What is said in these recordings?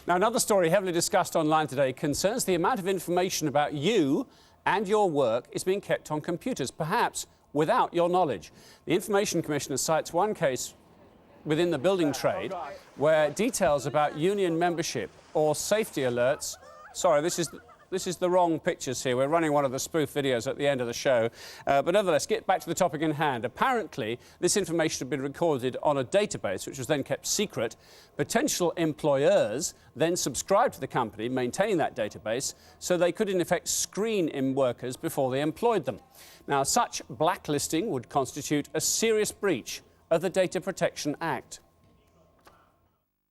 Now, another story heavily discussed online today concerns the amount of information about you and your work is being kept on computers, perhaps without your knowledge. The Information Commissioner cites one case within the building trade where details about union membership or safety alerts... Sorry, this is the wrong pictures here. We're running one of the spoof videos at the end of the show. But nevertheless, get back to the topic in hand. Apparently, this information had been recorded on a database, which was then kept secret. Potential employers then subscribed to the company maintaining that database so they could, in effect, screen in workers before they employed them. Now, such blacklisting would constitute a serious breach of the Data Protection Act.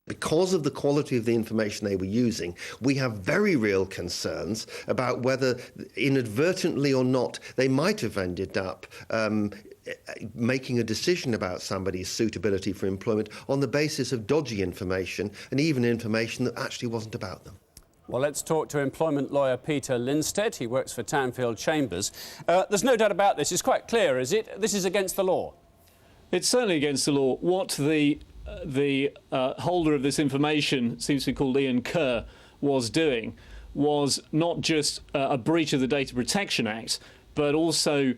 Because of the quality of the information they were using, we have very real concerns about whether, inadvertently or not, they might have ended up making a decision about somebody's suitability for employment on the basis of dodgy information and even information that actually wasn't about them. Well, let's talk to employment lawyer Peter Linstead. He works for Townfield Chambers. There's no doubt about this. It's quite clear, is it? This is against the law. It's certainly against the law. What the holder of this information, seems to be called Ian Kerr, was doing was not just a breach of the Data Protection Act, but also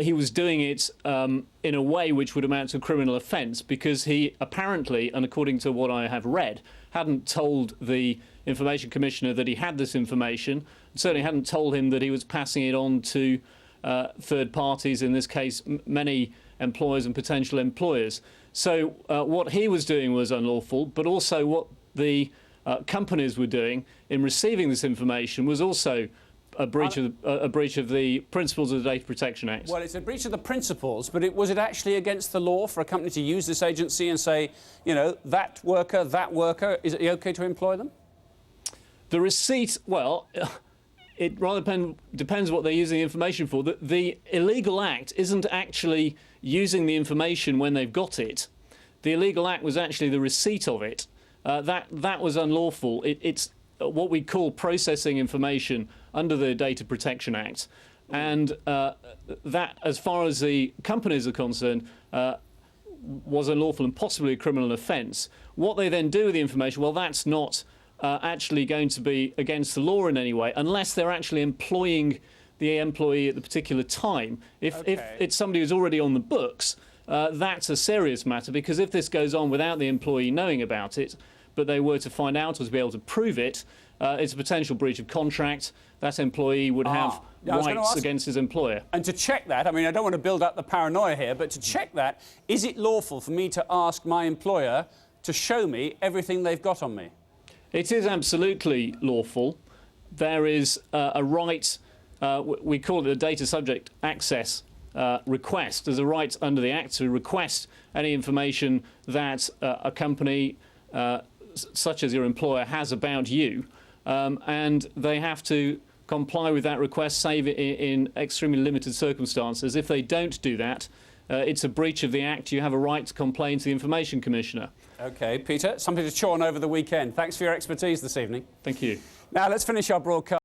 he was doing it in a way which would amount to a criminal offence, because he apparently, and according to what I have read, hadn't told the Information Commissioner that he had this information, and certainly hadn't told him that he was passing it on to third parties, in this case many employers and potential employers. So what he was doing was unlawful, but also what the companies were doing in receiving this information was also a breach of the principles of the Data Protection Act. Well, it's a breach of the principles, but was it actually against the law for a company to use this agency and say, you know, that worker, is it okay to employ them? The receipt, well, it rather depends what they're using the information for. The illegal act isn't actually using the information when they've got it. The illegal act was actually the receipt of it. That was unlawful. It's what we call processing information under the Data Protection Act. And that, as far as the companies are concerned, was unlawful and possibly a criminal offence. What they then do with the information, well, that's not actually going to be against the law in any way, unless they're actually employing the employee at the particular time. If it's somebody who's already on the books, that's a serious matter, because if this goes on without the employee knowing about it, but they were to find out or to be able to prove it, it's a potential breach of contract. That employee would have rights against his employer. And to check that, I mean, I don't want to build up the paranoia here, but to check that, is it lawful for me to ask my employer to show me everything they've got on me? It is absolutely lawful. There is a right, we call it a data subject access request. There's a right under the Act to request any information that a company, such as your employer, has about you, and they have to comply with that request, save in extremely limited circumstances. If they don't do that, it's a breach of the Act. You have a right to complain to the Information Commissioner. OK, Peter, something to chew on over the weekend. Thanks for your expertise this evening. Thank you. Now, let's finish our broadcast.